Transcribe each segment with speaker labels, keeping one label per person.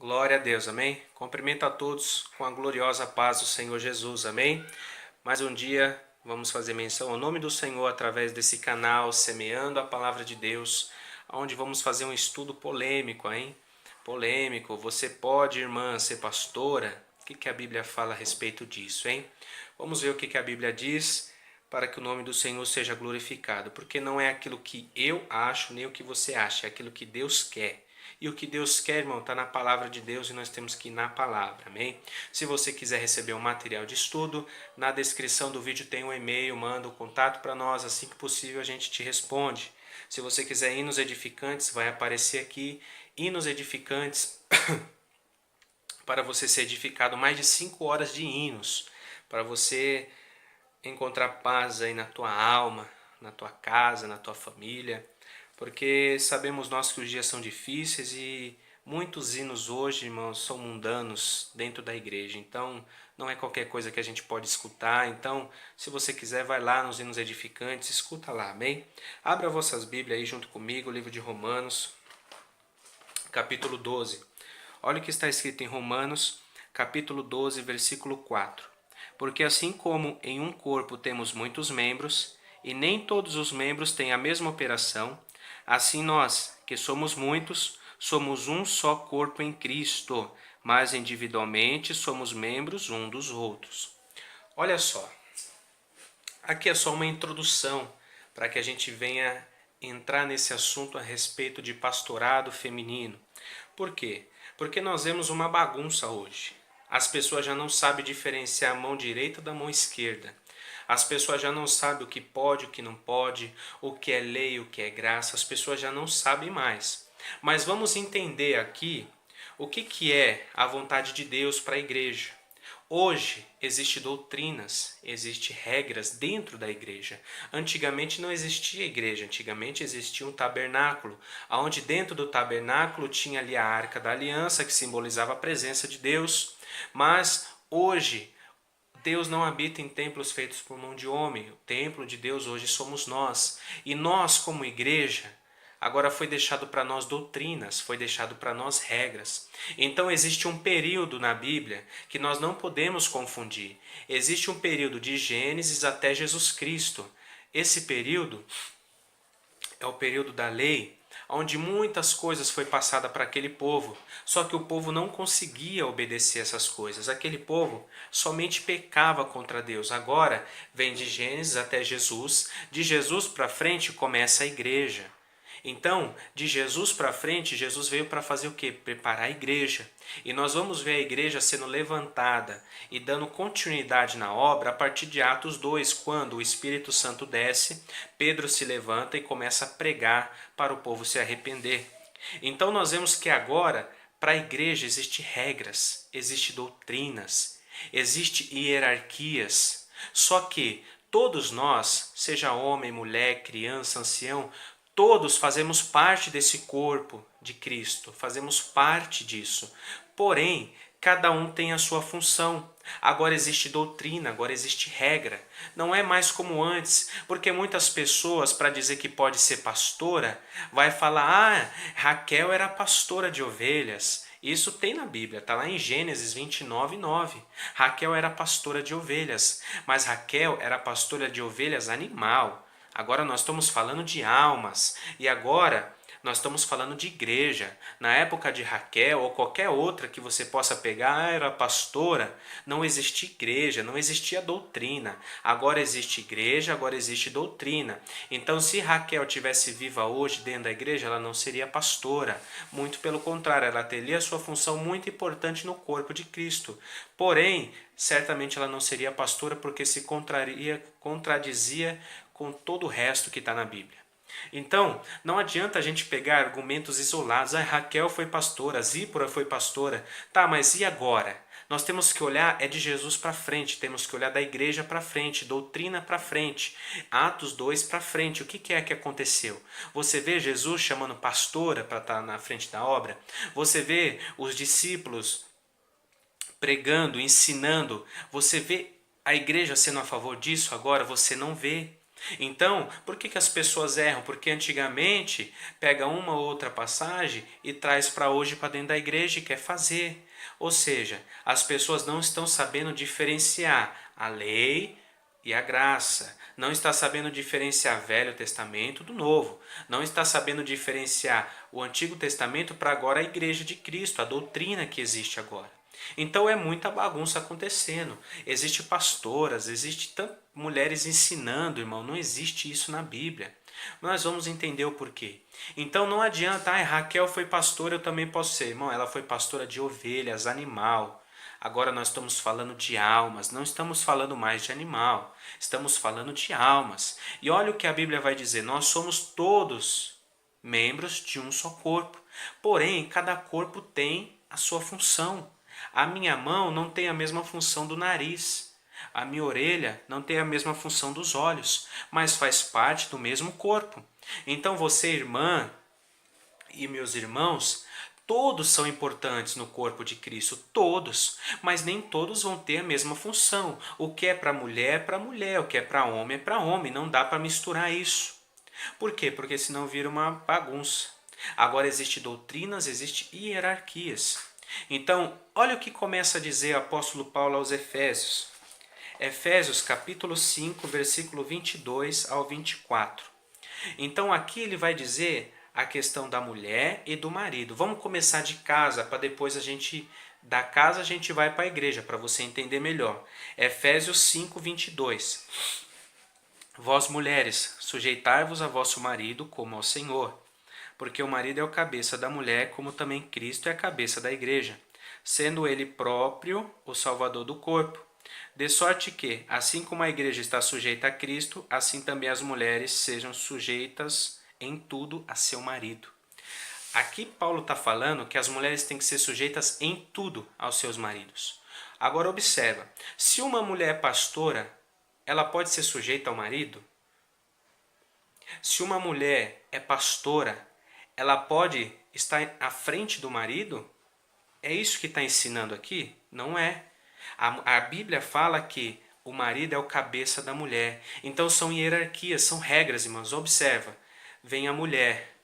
Speaker 1: Glória a Deus, amém? Cumprimento a todos com a gloriosa paz do Senhor Jesus, amém? Mais um dia vamos fazer menção ao nome do Senhor através desse canal, semeando a palavra de Deus, onde vamos fazer um estudo polêmico, hein? Polêmico, você pode, irmã, ser pastora? O que a Bíblia fala a respeito disso, hein? Vamos ver o que a Bíblia diz para que o nome do Senhor seja glorificado, porque não é aquilo que eu acho, nem o que você acha, é aquilo que Deus quer. E o que Deus quer, irmão, está na palavra de Deus e nós temos que ir na palavra, amém? Se você quiser receber um material de estudo, na descrição do vídeo tem um e-mail, manda o contato para nós, assim que possível a gente te responde. Se você quiser hinos edificantes, vai aparecer aqui, hinos edificantes, para você ser edificado, mais de 5 horas de hinos, para você encontrar paz aí na tua alma, na tua casa, na tua família, porque sabemos nós que os dias são difíceis e muitos hinos hoje, irmãos, são mundanos dentro da igreja. Então, não é qualquer coisa que a gente pode escutar. Então, se você quiser, vai lá nos hinos edificantes, escuta lá, amém? Abra vossas Bíblias aí junto comigo, o livro de Romanos, capítulo 12. Olha o que está escrito em Romanos, capítulo 12, versículo 4. Porque assim como em um corpo temos muitos membros, e nem todos os membros têm a mesma operação, assim nós, que somos muitos, somos um só corpo em Cristo, mas individualmente somos membros um dos outros. Olha só, aqui é só uma introdução para que a gente venha entrar nesse assunto a respeito de pastorado feminino. Por quê? Porque nós vemos uma bagunça hoje. As pessoas já não sabem diferenciar a mão direita da mão esquerda. As pessoas já não sabem o que pode, o que não pode, o que é lei, o que é graça. As pessoas já não sabem mais. Mas vamos entender aqui o que é a vontade de Deus para a igreja. Hoje existem doutrinas, existem regras dentro da igreja. Antigamente não existia igreja, antigamente existia um tabernáculo, onde dentro do tabernáculo tinha ali a Arca da Aliança, que simbolizava a presença de Deus. Mas hoje Deus não habita em templos feitos por mão de homem. O templo de Deus hoje somos nós. E nós, como igreja, agora foi deixado para nós doutrinas, foi deixado para nós regras. Então existe um período na Bíblia que nós não podemos confundir. Existe um período de Gênesis até Jesus Cristo. Esse período é o período da lei, onde muitas coisas foi passada para aquele povo, só que o povo não conseguia obedecer essas coisas. Aquele povo somente pecava contra Deus. Agora vem de Gênesis até Jesus, de Jesus para frente começa a igreja. Então, de Jesus para frente, Jesus veio para fazer o quê? Preparar a igreja. E nós vamos ver a igreja sendo levantada e dando continuidade na obra a partir de Atos 2, quando o Espírito Santo desce, Pedro se levanta e começa a pregar para o povo se arrepender. Então nós vemos que agora, para a igreja, existem regras, existem doutrinas, existem hierarquias. Só que todos nós, seja homem, mulher, criança, ancião, todos fazemos parte desse corpo de Cristo, fazemos parte disso. Porém, cada um tem a sua função. Agora existe doutrina, agora existe regra. Não é mais como antes, porque muitas pessoas, para dizer que pode ser pastora, vai falar: ah, Raquel era pastora de ovelhas. Isso tem na Bíblia, está lá em Gênesis 29:9. Raquel era pastora de ovelhas, mas Raquel era pastora de ovelhas animal. Agora nós estamos falando de almas. E agora nós estamos falando de igreja. Na época de Raquel ou qualquer outra que você possa pegar, era pastora, não existia igreja, não existia doutrina. Agora existe igreja, agora existe doutrina. Então, se Raquel tivesse viva hoje dentro da igreja, ela não seria pastora. Muito pelo contrário, ela teria sua função muito importante no corpo de Cristo. Porém, certamente ela não seria pastora porque se contradizia com todo o resto que está na Bíblia. Então, não adianta a gente pegar argumentos isolados. Ah, Raquel foi pastora, Zípora foi pastora. Tá, mas e agora? Nós temos que olhar é de Jesus para frente, temos que olhar da igreja para frente, doutrina para frente, Atos 2 para frente. O que é que aconteceu? Você vê Jesus chamando pastora para estar na frente da obra? Você vê os discípulos pregando, ensinando? Você vê a igreja sendo a favor disso? Agora você não vê. Então, por que as pessoas erram? Porque antigamente pega uma ou outra passagem e traz para hoje para dentro da igreja e quer fazer. Ou seja, as pessoas não estão sabendo diferenciar a lei e a graça. Não está sabendo diferenciar Velho Testamento do Novo. Não está sabendo diferenciar o Antigo Testamento para agora a Igreja de Cristo, a doutrina que existe agora. Então é muita bagunça acontecendo. Existe pastoras, existe mulheres ensinando, irmão. Não existe isso na Bíblia. Nós vamos entender o porquê. Então não adianta, Raquel foi pastora, eu também posso ser. Irmão, ela foi pastora de ovelhas, animal. Agora nós estamos falando de almas, não estamos falando mais de animal. Estamos falando de almas. E olha o que a Bíblia vai dizer: nós somos todos membros de um só corpo. Porém, cada corpo tem a sua função. A minha mão não tem a mesma função do nariz. A minha orelha não tem a mesma função dos olhos, mas faz parte do mesmo corpo. Então você, irmã, e meus irmãos, todos são importantes no corpo de Cristo, todos, mas nem todos vão ter a mesma função. O que é para mulher é para mulher, o que é para homem é para homem, não dá para misturar isso. Por quê? Porque senão vira uma bagunça. Agora existem doutrinas, existem hierarquias. Então, olha o que começa a dizer o apóstolo Paulo aos Efésios. Efésios capítulo 5, versículo 22 ao 24. Então aqui ele vai dizer a questão da mulher e do marido. Vamos começar de casa, para depois da casa a gente vai para a igreja, para você entender melhor. Efésios 5, 22. Vós mulheres, sujeitai-vos a vosso marido como ao Senhor, porque o marido é o cabeça da mulher, como também Cristo é a cabeça da igreja, sendo ele próprio o salvador do corpo. De sorte que, assim como a igreja está sujeita a Cristo, assim também as mulheres sejam sujeitas em tudo a seu marido. Aqui Paulo está falando que as mulheres têm que ser sujeitas em tudo aos seus maridos. Agora observa, se uma mulher é pastora, ela pode ser sujeita ao marido? Se uma mulher é pastora, ela pode estar à frente do marido? É isso que está ensinando aqui? Não é. A Bíblia fala que o marido é o cabeça da mulher. Então são hierarquias, são regras, irmãos. Observa. Vem a mulher.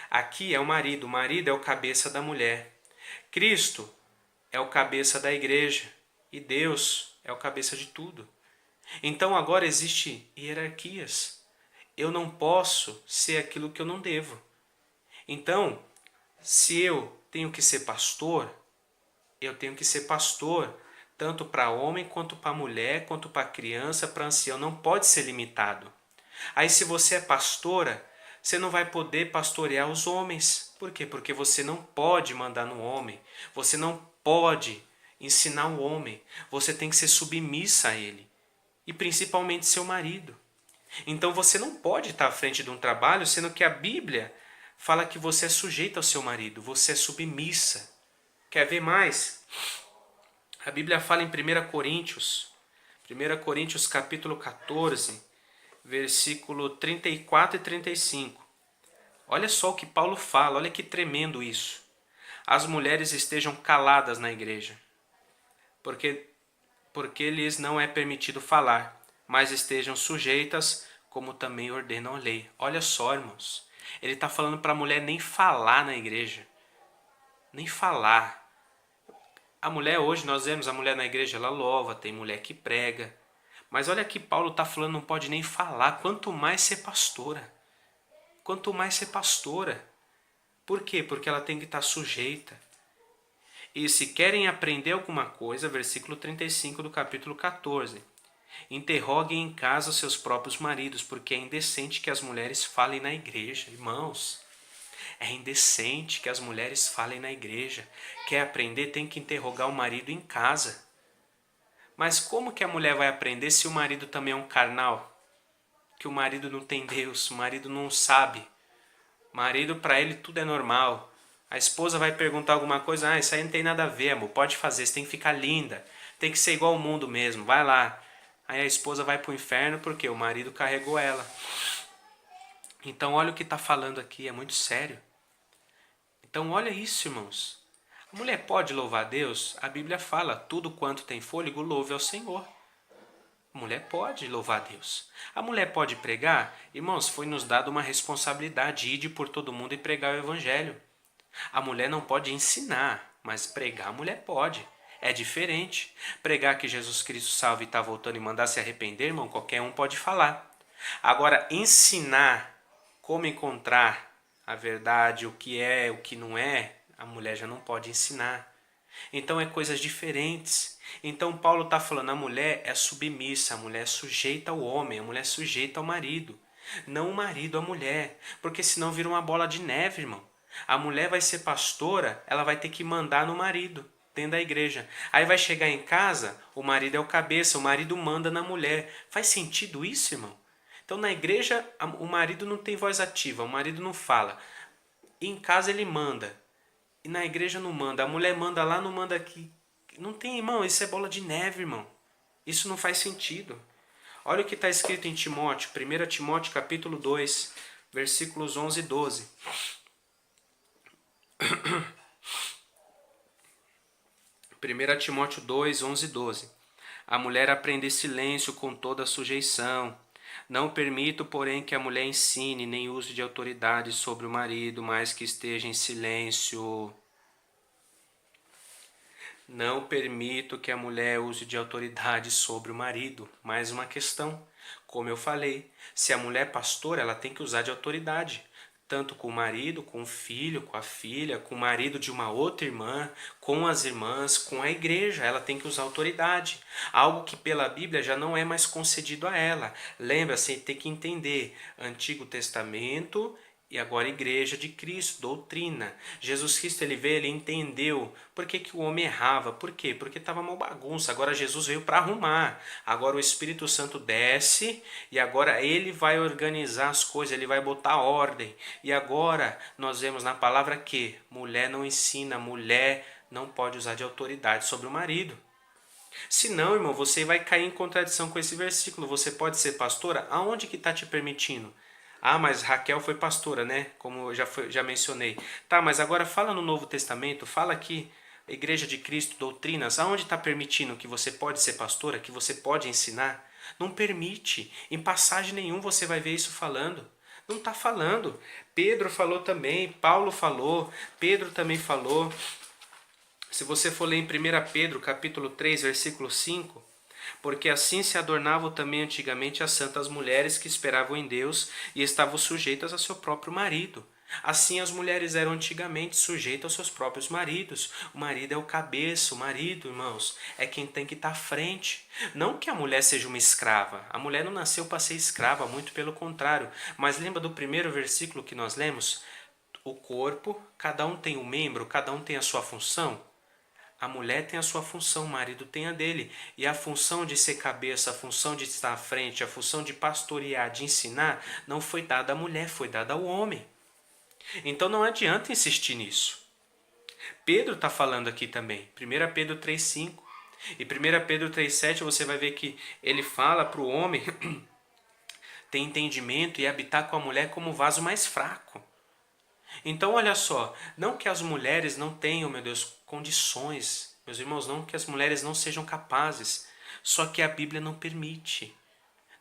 Speaker 1: Aqui é o marido é o cabeça da mulher. Cristo é o cabeça da igreja. E Deus é o cabeça de tudo. Então agora existe hierarquias. Eu não posso ser aquilo que eu não devo. Então, se eu tenho que ser pastor, eu tenho que ser pastor tanto para homem, quanto para mulher, quanto para criança, para ancião. Não pode ser limitado. Aí se você é pastora, você não vai poder pastorear os homens. Por quê? Porque você não pode mandar no homem. Você não pode ensinar o homem. Você tem que ser submissa a ele. E principalmente seu marido. Então você não pode estar à frente de um trabalho, sendo que a Bíblia fala que você é sujeita ao seu marido. Você é submissa. Quer ver mais? A Bíblia fala em 1 Coríntios capítulo 14, versículo 34 e 35. Olha só o que Paulo fala, olha que tremendo isso. As mulheres estejam caladas na igreja, porque lhes não é permitido falar, mas estejam sujeitas, como também ordena a lei. Olha só, irmãos, ele está falando para a mulher nem falar na igreja, nem falar. A mulher hoje, nós vemos a mulher na igreja, ela louva, tem mulher que prega. Mas olha que Paulo está falando, não pode nem falar, quanto mais ser pastora. Quanto mais ser pastora. Por quê? Porque ela tem que estar sujeita. E se querem aprender alguma coisa, versículo 35 do capítulo 14. Interroguem em casa os seus próprios maridos, porque é indecente que as mulheres falem na igreja. Irmãos, é indecente que as mulheres falem na igreja. Quer aprender, tem que interrogar o marido em casa. Mas como que a mulher vai aprender se o marido também é um carnal? Que o marido não tem Deus, o marido não sabe. O marido, para ele, tudo é normal. A esposa vai perguntar alguma coisa, isso aí não tem nada a ver, amor, pode fazer, você tem que ficar linda. Tem que ser igual ao mundo mesmo, vai lá. Aí a esposa vai para o inferno porque o marido carregou ela. Então olha o que está falando aqui, é muito sério. Então olha isso, irmãos. A mulher pode louvar a Deus? A Bíblia fala, tudo quanto tem fôlego, louve ao Senhor. mulher pode louvar a Deus. A mulher pode pregar? Irmãos, foi nos dado uma responsabilidade, ide por todo mundo e pregar o evangelho. A mulher não pode ensinar, mas pregar a mulher pode. É diferente. Pregar que Jesus Cristo salva e está voltando e mandar se arrepender, irmão, qualquer um pode falar. Agora, ensinar como encontrar a verdade, o que é, o que não é, a mulher já não pode ensinar. Então é coisas diferentes. Então Paulo está falando, a mulher é submissa, a mulher é sujeita ao homem, a mulher é sujeita ao marido. Não o marido à mulher, porque senão vira uma bola de neve, irmão. A mulher vai ser pastora, ela vai ter que mandar no marido, dentro da igreja. Aí vai chegar em casa, o marido é o cabeça, o marido manda na mulher. Faz sentido isso, irmão? Então na igreja o marido não tem voz ativa, o marido não fala. Em casa ele manda. E na igreja não manda. A mulher manda lá, não manda aqui. Não tem, irmão. Isso é bola de neve, irmão. Isso não faz sentido. Olha o que está escrito em Timóteo. 1 Timóteo capítulo 2, versículos 11 e 12. 1 Timóteo 2, 11 e 12. A mulher aprende silêncio com toda sujeição. Não permito, porém, que a mulher ensine, nem use de autoridade sobre o marido, mas que esteja em silêncio. Não permito que a mulher use de autoridade sobre o marido. Mais uma questão. Como eu falei, se a mulher é pastora, ela tem que usar de autoridade. Tanto com o marido, com o filho, com a filha, com o marido de uma outra irmã, com as irmãs, com a igreja. Ela tem que usar autoridade. Algo que pela Bíblia já não é mais concedido a ela. Lembra-se, tem que entender Antigo Testamento e agora Igreja de Cristo, doutrina. Jesus Cristo, ele veio, ele entendeu por que o homem errava. Por quê? Porque estava uma bagunça. Agora Jesus veio para arrumar. Agora o Espírito Santo desce e agora ele vai organizar as coisas, ele vai botar ordem. E agora nós vemos na palavra que mulher não ensina, mulher não pode usar de autoridade sobre o marido. Se não, irmão, você vai cair em contradição com esse versículo. Você pode ser pastora? Aonde que está te permitindo? Ah, mas Raquel foi pastora, né? Como eu já mencionei. Tá, mas agora fala no Novo Testamento, fala aqui, Igreja de Cristo, doutrinas, aonde está permitindo que você pode ser pastora, que você pode ensinar? Não permite. Em passagem nenhum você vai ver isso falando. Não está falando. Pedro falou também, Paulo falou, Pedro também falou. Se você for ler em 1 Pedro, capítulo 3, versículo 5... Porque assim se adornavam também antigamente as santas mulheres que esperavam em Deus e estavam sujeitas a seu próprio marido. Assim as mulheres eram antigamente sujeitas aos seus próprios maridos. O marido é o cabeça, o marido, irmãos, é quem tem que estar à frente. Não que a mulher seja uma escrava. A mulher não nasceu para ser escrava, muito pelo contrário. Mas lembra do primeiro versículo que nós lemos? O corpo, cada um tem um membro, cada um tem a sua função. A mulher tem a sua função, o marido tem a dele. E a função de ser cabeça, a função de estar à frente, a função de pastorear, de ensinar, não foi dada à mulher, foi dada ao homem. Então não adianta insistir nisso. Pedro está falando aqui também, 1 Pedro 3,5. E 1 Pedro 3,7 você vai ver que ele fala para o homem ter entendimento e habitar com a mulher como vaso mais fraco. Então olha só, não que as mulheres não tenham, meu Deus, condições, meus irmãos, não que as mulheres não sejam capazes, só que a Bíblia não permite,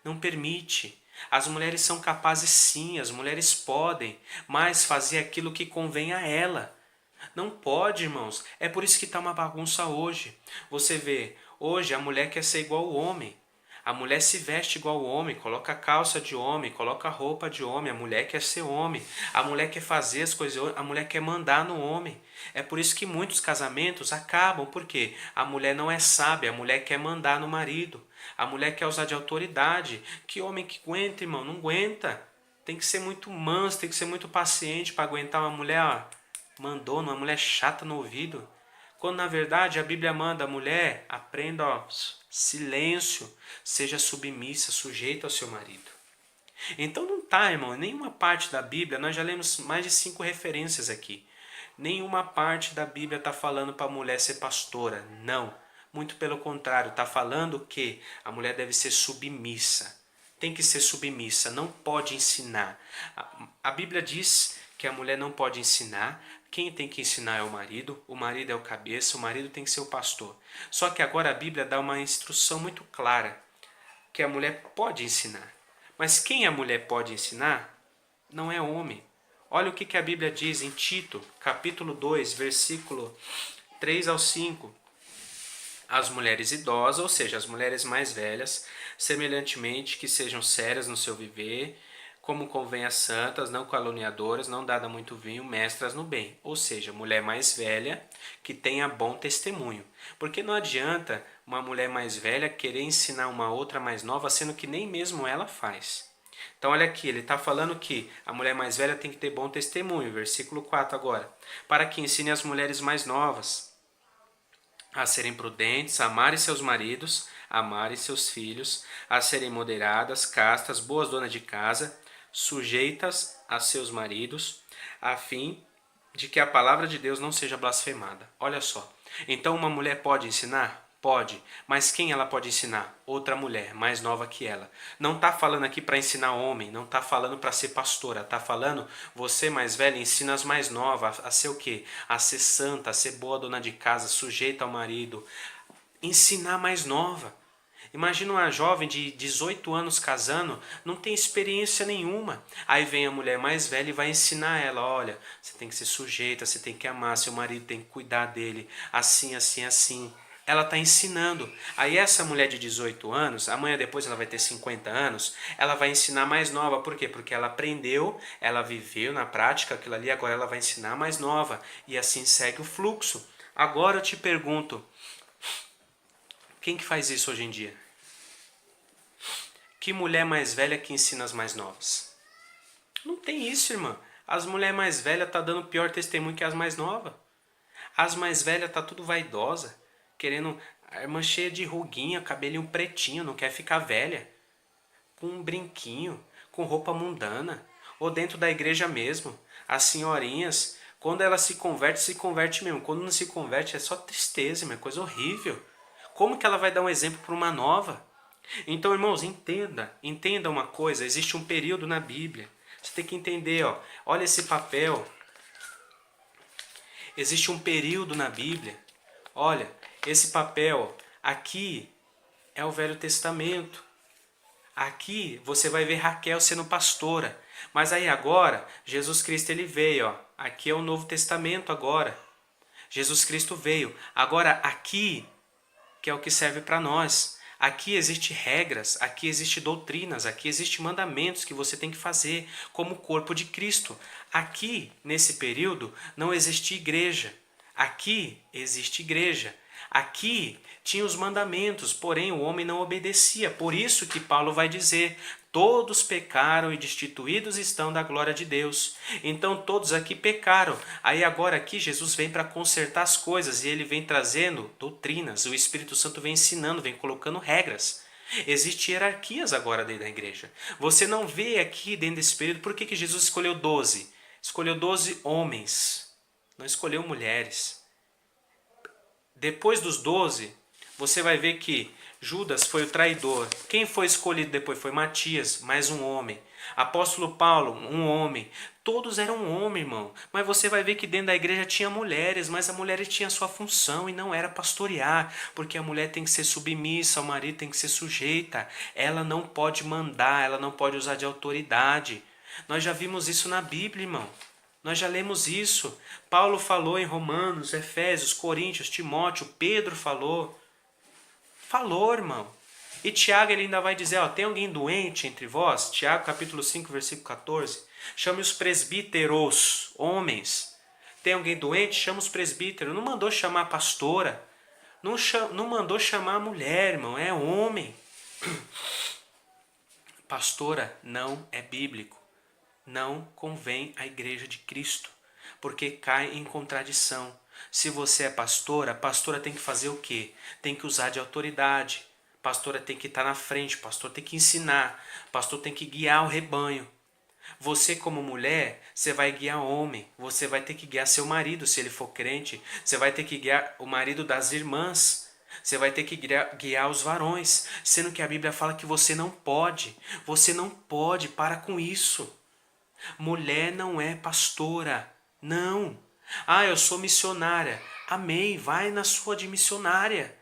Speaker 1: não permite. As mulheres são capazes sim, as mulheres podem, mas fazer aquilo que convém a ela. Não pode, irmãos, é por isso que está uma bagunça hoje. Você vê, hoje a mulher quer ser igual ao homem. A mulher se veste igual ao homem, coloca calça de homem, coloca roupa de homem. A mulher quer ser homem, a mulher quer fazer as coisas, a mulher quer mandar no homem. É por isso que muitos casamentos acabam, porque a mulher não é sábia, a mulher quer mandar no marido. A mulher quer usar de autoridade. Que homem que aguenta, irmão? Não aguenta. Tem que ser muito manso, tem que ser muito paciente para aguentar uma mulher, ó, mandona, uma mulher chata no ouvido. Quando na verdade a Bíblia manda a mulher, aprenda, ó, silêncio, seja submissa, sujeita ao seu marido. Então não tá, irmão, em nenhuma parte da Bíblia, nós já lemos mais de 5 referências aqui. Nenhuma parte da Bíblia está falando para a mulher ser pastora, não. Muito pelo contrário, está falando que a mulher deve ser submissa. Tem que ser submissa, não pode ensinar. A Bíblia diz que a mulher não pode ensinar. Quem tem que ensinar é o marido é o cabeça, o marido tem que ser o pastor. Só que agora a Bíblia dá uma instrução muito clara, porque a mulher pode ensinar. Mas quem a mulher pode ensinar não é homem. Olha o que a Bíblia diz em Tito, capítulo 2, versículo 3 ao 5. As mulheres idosas, ou seja, as mulheres mais velhas, semelhantemente que sejam sérias no seu viver, como convém às santas, não caluniadoras, não dada muito vinho, mestras no bem. Ou seja, mulher mais velha que tenha bom testemunho. Porque não adianta uma mulher mais velha querer ensinar uma outra mais nova, sendo que nem mesmo ela faz. Então olha aqui, ele está falando que a mulher mais velha tem que ter bom testemunho, versículo 4 agora, para que ensine as mulheres mais novas a serem prudentes, a amarem seus maridos, a amarem seus filhos, a serem moderadas, castas, boas donas de casa, sujeitas a seus maridos, a fim de que a palavra de Deus não seja blasfemada. Olha só, então uma mulher pode ensinar? Pode, mas quem ela pode ensinar? Outra mulher, mais nova que ela. Não está falando aqui para ensinar homem, não está falando para ser pastora, está falando você mais velha ensina as mais novas a ser o quê? A ser santa, a ser boa dona de casa, sujeita ao marido. Ensinar mais nova. Imagina uma jovem de 18 anos casando, não tem experiência nenhuma. Aí vem a mulher mais velha e vai ensinar ela, olha, você tem que ser sujeita, você tem que amar, seu marido tem que cuidar dele, assim, assim, assim. Ela está ensinando. Aí essa mulher de 18 anos, amanhã depois ela vai ter 50 anos, ela vai ensinar mais nova. Por quê? Porque ela aprendeu, ela viveu na prática aquilo ali, agora ela vai ensinar mais nova. E assim segue o fluxo. Agora eu te pergunto, quem que faz isso hoje em dia? Que mulher mais velha que ensina as mais novas? Não tem isso, irmã. As mulheres mais velhas tá dando pior testemunho que as mais novas. As mais velhas tá tudo vaidosa, querendo a irmã cheia de ruguinha, cabelinho pretinho, não quer ficar velha, com um brinquinho, com roupa mundana, ou dentro da igreja mesmo. As senhorinhas, quando ela se converte mesmo. Quando não se converte é só tristeza, é coisa horrível. Como que ela vai dar um exemplo para uma nova? Então, irmãos, entenda uma coisa, existe um período na Bíblia. Você tem que entender, ó, olha esse papel. Existe um período na Bíblia. Olha, esse papel aqui é o Velho Testamento. Aqui você vai ver Raquel sendo pastora. Mas aí agora, Jesus Cristo ele veio, ó. Aqui é o Novo Testamento agora. Jesus Cristo veio. Agora aqui, que é o que serve para nós. Aqui existem regras, aqui existem doutrinas, aqui existem mandamentos que você tem que fazer como corpo de Cristo. Aqui, nesse período, não existia igreja. Aqui existe igreja. Aqui tinha os mandamentos, porém o homem não obedecia. Por isso que Paulo vai dizer, todos pecaram e destituídos estão da glória de Deus. Então todos aqui pecaram. Aí agora aqui Jesus vem para consertar as coisas e ele vem trazendo doutrinas. O Espírito Santo vem ensinando, vem colocando regras. Existem hierarquias agora dentro da igreja. Você não vê aqui dentro desse período, por que Jesus escolheu 12? Escolheu 12 homens, não escolheu mulheres. Depois dos 12, você vai ver que Judas foi o traidor. Quem foi escolhido depois foi Matias, mais um homem. Apóstolo Paulo, um homem. Todos eram homens, irmão. Mas você vai ver que dentro da igreja tinha mulheres, mas a mulher tinha sua função e não era pastorear, porque a mulher tem que ser submissa, o marido tem que ser sujeita. Ela não pode mandar, ela não pode usar de autoridade. Nós já vimos isso na Bíblia, irmão. Nós já lemos isso. Paulo falou em Romanos, Efésios, Coríntios, Timóteo, Pedro falou. Falou, irmão. E Tiago ele ainda vai dizer, ó, tem alguém doente entre vós? Tiago capítulo 5, versículo 14. Chame os presbíteros, homens. Tem alguém doente? Chama os presbíteros. Não mandou chamar a pastora. Não mandou chamar a mulher, irmão. É homem. Pastora não é bíblico. Não convém à igreja de Cristo, porque cai em contradição. Se você é pastora, a pastora tem que fazer o quê? Tem que usar de autoridade. Pastora tem que estar na frente, pastor tem que ensinar, pastor tem que guiar o rebanho. Você como mulher, você vai guiar homem, você vai ter que guiar seu marido se ele for crente, você vai ter que guiar o marido das irmãs, você vai ter que guiar os varões, sendo que a Bíblia fala que você não pode, para com isso. Mulher não é pastora, não. Ah, eu sou missionária. Amém, vai na sua de missionária.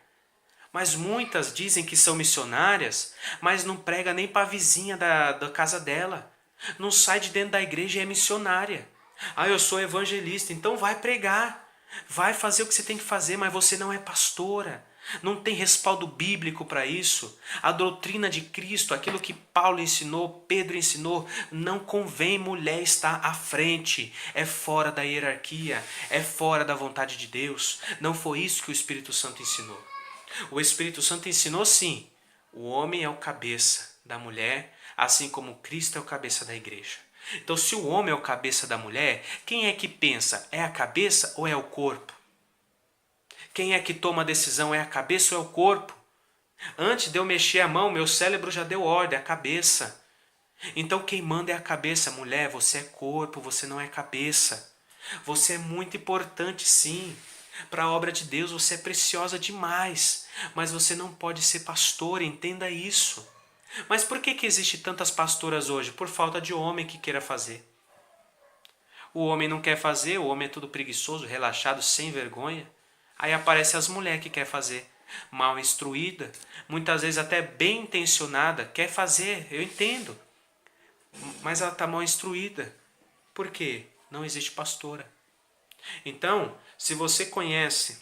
Speaker 1: Mas muitas dizem que são missionárias, mas não prega nem para a vizinha da casa dela. Não sai de dentro da igreja e é missionária. Ah, eu sou evangelista, então vai pregar. Vai fazer o que você tem que fazer, mas você não é pastora. Não tem respaldo bíblico para isso. A doutrina de Cristo, aquilo que Paulo ensinou, Pedro ensinou, não convém mulher estar à frente. É fora da hierarquia, é fora da vontade de Deus. Não foi isso que o Espírito Santo ensinou. O Espírito Santo ensinou sim, o homem é o cabeça da mulher, assim como Cristo é o cabeça da igreja. Então, se o homem é o cabeça da mulher, quem é que pensa? É a cabeça ou é o corpo? Quem é que toma a decisão? É a cabeça ou é o corpo? Antes de eu mexer a mão, meu cérebro já deu ordem, a cabeça. Então quem manda é a cabeça. Mulher, você é corpo, você não é cabeça. Você é muito importante sim. Para a obra de Deus você é preciosa demais. Mas você não pode ser pastora, entenda isso. Mas por que existe tantas pastoras hoje? Por falta de homem que queira fazer. O homem não quer fazer, o homem é tudo preguiçoso, relaxado, sem vergonha. Aí aparece as mulheres que quer fazer. Mal instruída, muitas vezes até bem intencionada, quer fazer, eu entendo. Mas ela está mal instruída. Por quê? Não existe pastora. Então, se você conhece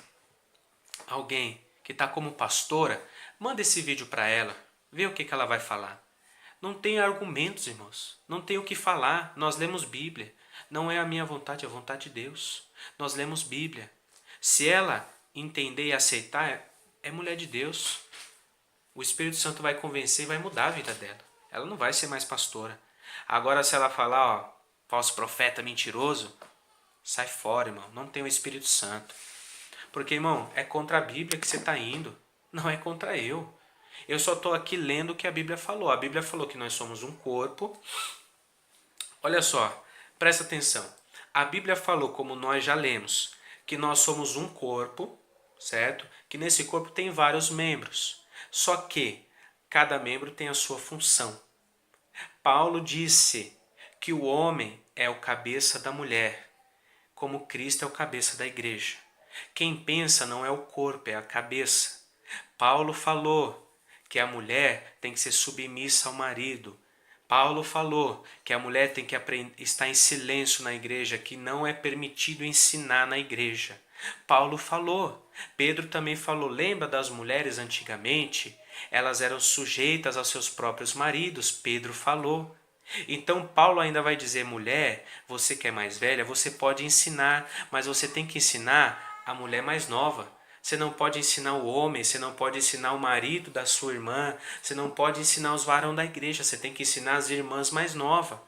Speaker 1: alguém que está como pastora, manda esse vídeo para ela, vê o que ela vai falar. Não tem argumentos, irmãos. Não tem o que falar. Nós lemos Bíblia. Não é a minha vontade, é a vontade de Deus. Nós lemos Bíblia. Se ela entender e aceitar, é mulher de Deus. O Espírito Santo vai convencer e vai mudar a vida dela. Ela não vai ser mais pastora. Agora, se ela falar, ó, falso profeta, mentiroso, sai fora, irmão. Não tem o Espírito Santo. Porque, irmão, é contra a Bíblia que você está indo. Não é contra eu. Eu só estou aqui lendo o que a Bíblia falou. A Bíblia falou que nós somos um corpo. Olha só, presta atenção. A Bíblia falou, como nós já lemos, que nós somos um corpo, certo? Que nesse corpo tem vários membros. Só que cada membro tem a sua função. Paulo disse que o homem é o cabeça da mulher, como Cristo é o cabeça da igreja. Quem pensa não é o corpo, é a cabeça. Paulo falou que a mulher tem que ser submissa ao marido. Paulo falou que a mulher tem que estar em silêncio na igreja, que não é permitido ensinar na igreja. Paulo falou. Pedro também falou. Lembra das mulheres antigamente? Elas eram sujeitas aos seus próprios maridos. Pedro falou. Então Paulo ainda vai dizer, mulher, você que é mais velha, você pode ensinar, mas você tem que ensinar a mulher mais nova. Você não pode ensinar o homem, você não pode ensinar o marido da sua irmã, você não pode ensinar os varões da igreja, você tem que ensinar as irmãs mais novas.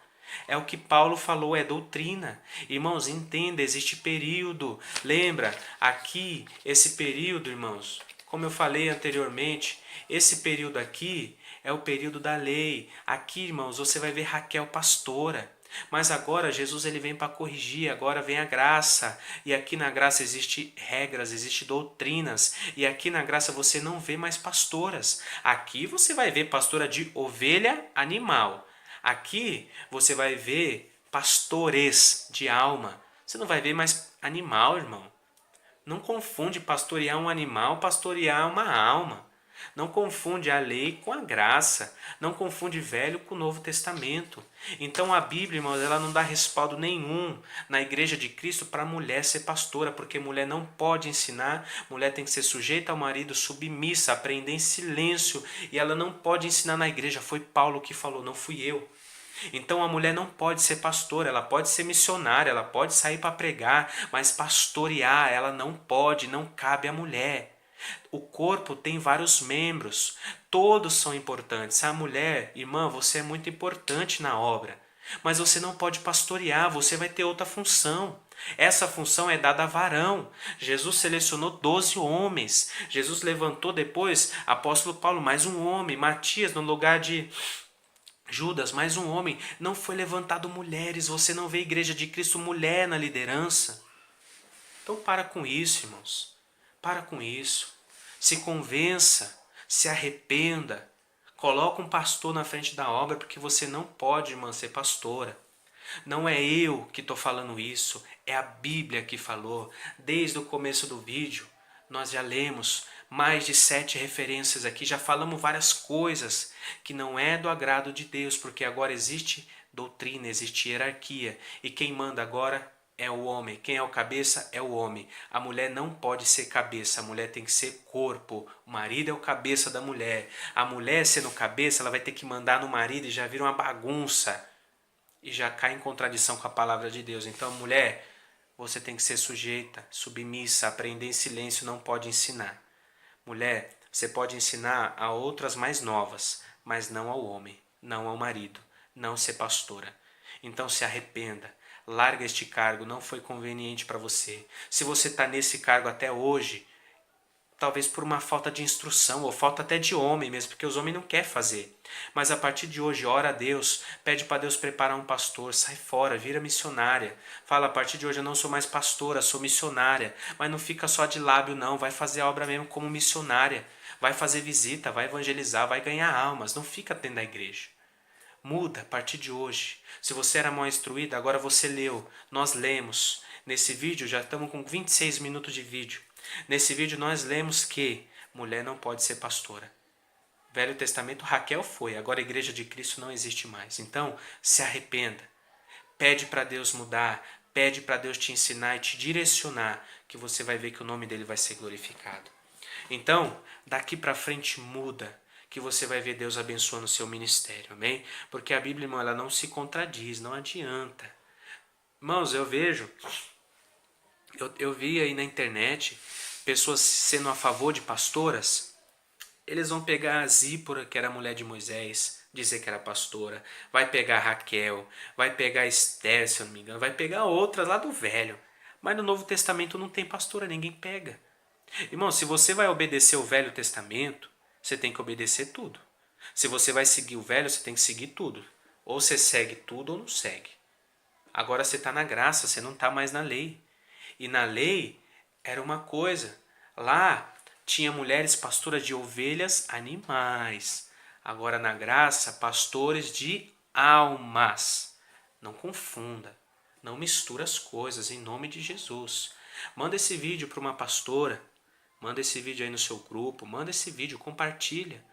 Speaker 1: É o que Paulo falou, é doutrina. Irmãos, entenda, existe período. Lembra, aqui, esse período, irmãos, como eu falei anteriormente, esse período aqui é o período da lei. Aqui, irmãos, você vai ver Raquel pastora. Mas agora Jesus ele vem para corrigir, agora vem a graça. E aqui na graça existe regras, existe doutrinas. E aqui na graça você não vê mais pastoras. Aqui você vai ver pastora de ovelha animal. Aqui você vai ver pastores de alma. Você não vai ver mais animal, irmão. Não confunde pastorear um animal, pastorear uma alma. Não confunde a lei com a graça. Não confunde velho com o Novo Testamento. Então a Bíblia, irmãos, ela não dá respaldo nenhum na igreja de Cristo para a mulher ser pastora, porque mulher não pode ensinar, mulher tem que ser sujeita ao marido, submissa, aprender em silêncio, e ela não pode ensinar na igreja. Foi Paulo que falou, não fui eu. Então a mulher não pode ser pastora, ela pode ser missionária, ela pode sair para pregar, mas pastorear ela não pode, não cabe à mulher. O corpo tem vários membros, todos são importantes. A mulher, irmã, você é muito importante na obra, mas você não pode pastorear, você vai ter outra função. Essa função é dada a varão. Jesus selecionou 12 homens. Jesus levantou depois, apóstolo Paulo, mais um homem, Matias, no lugar de Judas, mais um homem. Não foi levantado mulheres, você não vê a igreja de Cristo mulher na liderança. Então para com isso, irmãos. Para com isso. Se convença, se arrependa. Coloca um pastor na frente da obra, porque você não pode, irmã, ser pastora. Não é eu que estou falando isso, é a Bíblia que falou. Desde o começo do vídeo, nós já lemos. mais de 7 referências aqui, já falamos várias coisas que não é do agrado de Deus, porque agora existe doutrina, existe hierarquia, e quem manda agora é o homem, quem é o cabeça é o homem. A mulher não pode ser cabeça, a mulher tem que ser corpo, o marido é o cabeça da mulher. A mulher sendo cabeça, ela vai ter que mandar no marido e já vira uma bagunça, e já cai em contradição com a palavra de Deus. Então, mulher, você tem que ser sujeita, submissa, aprender em silêncio, não pode ensinar. Mulher, você pode ensinar a outras mais novas, mas não ao homem, não ao marido, não ser pastora. Então se arrependa, larga este cargo, não foi conveniente para você. Se você está nesse cargo até hoje, talvez por uma falta de instrução, ou falta até de homem mesmo, porque os homens não querem fazer. Mas a partir de hoje, ora a Deus, pede para Deus preparar um pastor, sai fora, vira missionária. Fala, a partir de hoje eu não sou mais pastora, sou missionária. Mas não fica só de lábio não, vai fazer a obra mesmo como missionária. Vai fazer visita, vai evangelizar, vai ganhar almas, não fica dentro da igreja. Muda a partir de hoje. Se você era mal instruída, agora você leu, nós lemos. Nesse vídeo, já estamos com 26 minutos de vídeo. Nesse vídeo nós lemos que mulher não pode ser pastora. Velho Testamento, Raquel foi, agora a igreja de Cristo não existe mais. Então, se arrependa. Pede para Deus mudar, pede para Deus te ensinar e te direcionar, que você vai ver que o nome dele vai ser glorificado. Então, daqui para frente muda, que você vai ver Deus abençoando o seu ministério, amém? Porque a Bíblia, irmão, ela não se contradiz, não adianta. Irmãos, eu vejo, eu vi aí na internet pessoas sendo a favor de pastoras. Eles vão pegar a Zípora, que era a mulher de Moisés, dizer que era pastora. Vai pegar a Raquel, vai pegar a Esther, se eu não me engano, vai pegar outras lá do Velho. Mas no Novo Testamento não tem pastora, ninguém pega. Irmão, se você vai obedecer o Velho Testamento, você tem que obedecer tudo. Se você vai seguir o Velho, você tem que seguir tudo. Ou você segue tudo ou não segue. Agora você está na graça, você não está mais na lei. E na lei era uma coisa. Lá tinha mulheres pastoras de ovelhas, animais. Agora na graça, pastores de almas. Não confunda. Não mistura as coisas em nome de Jesus. Manda esse vídeo para uma pastora. Manda esse vídeo aí no seu grupo. Manda esse vídeo, compartilha.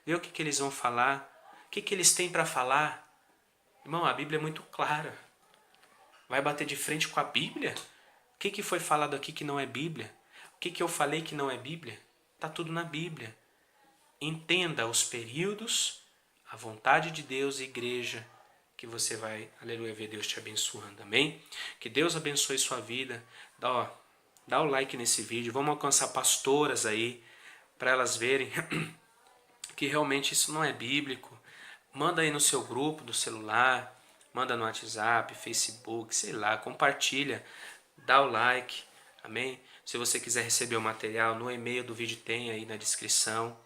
Speaker 1: Vê o que eles vão falar. O que eles têm para falar. Irmão, a Bíblia é muito clara. Vai bater de frente com a Bíblia? O que foi falado aqui que não é Bíblia? O que eu falei que não é Bíblia? Está tudo na Bíblia. Entenda os períodos, a vontade de Deus e igreja, que você vai, aleluia, ver Deus te abençoando, amém? Que Deus abençoe sua vida. Dá o like nesse vídeo. Vamos alcançar pastoras aí, para elas verem que realmente isso não é bíblico. Manda aí no seu grupo do celular, manda no WhatsApp, Facebook, sei lá, compartilha, dá o like, amém? Se você quiser receber o material, no e-mail do vídeo tem aí na descrição,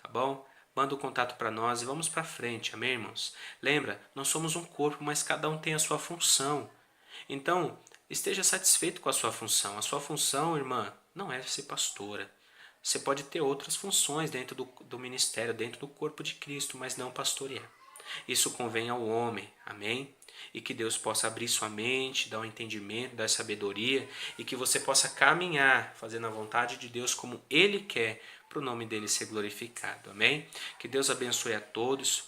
Speaker 1: tá bom? Manda o contato para nós e vamos para frente, amém, irmãos? Lembra, nós somos um corpo, mas cada um tem a sua função. Então, esteja satisfeito com a sua função. A sua função, irmã, não é ser pastora. Você pode ter outras funções dentro do ministério, dentro do corpo de Cristo, mas não pastorear. Isso convém ao homem, amém? E que Deus possa abrir sua mente, dar um entendimento, dar sabedoria, e que você possa caminhar, fazendo a vontade de Deus como Ele quer, para o nome dEle ser glorificado, amém? Que Deus abençoe a todos.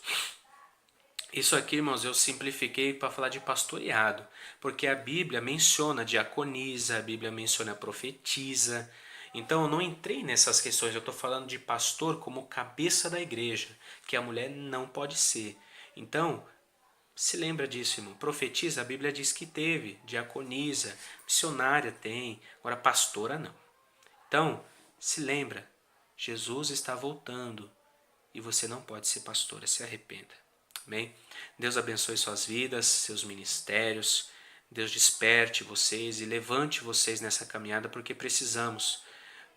Speaker 1: Isso aqui, irmãos, eu simplifiquei para falar de pastoreado, porque a Bíblia menciona diaconisa, a Bíblia menciona profetisa. Então eu não entrei nessas questões, eu estou falando de pastor como cabeça da igreja, que a mulher não pode ser. Então, se lembra disso, irmão. Profetiza, a Bíblia diz que teve, diaconisa, missionária tem, agora pastora não. Então, se lembra, Jesus está voltando e você não pode ser pastora, se arrependa. Amém? Deus abençoe suas vidas, seus ministérios. Deus desperte vocês e levante vocês nessa caminhada, porque precisamos.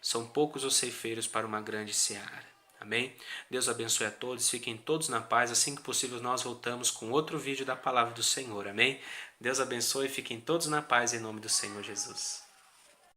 Speaker 1: São poucos os ceifeiros para uma grande seara. Amém? Deus abençoe a todos, fiquem todos na paz. Assim que possível nós voltamos com outro vídeo da palavra do Senhor. Amém? Deus abençoe, fiquem todos na paz em nome do Senhor Jesus.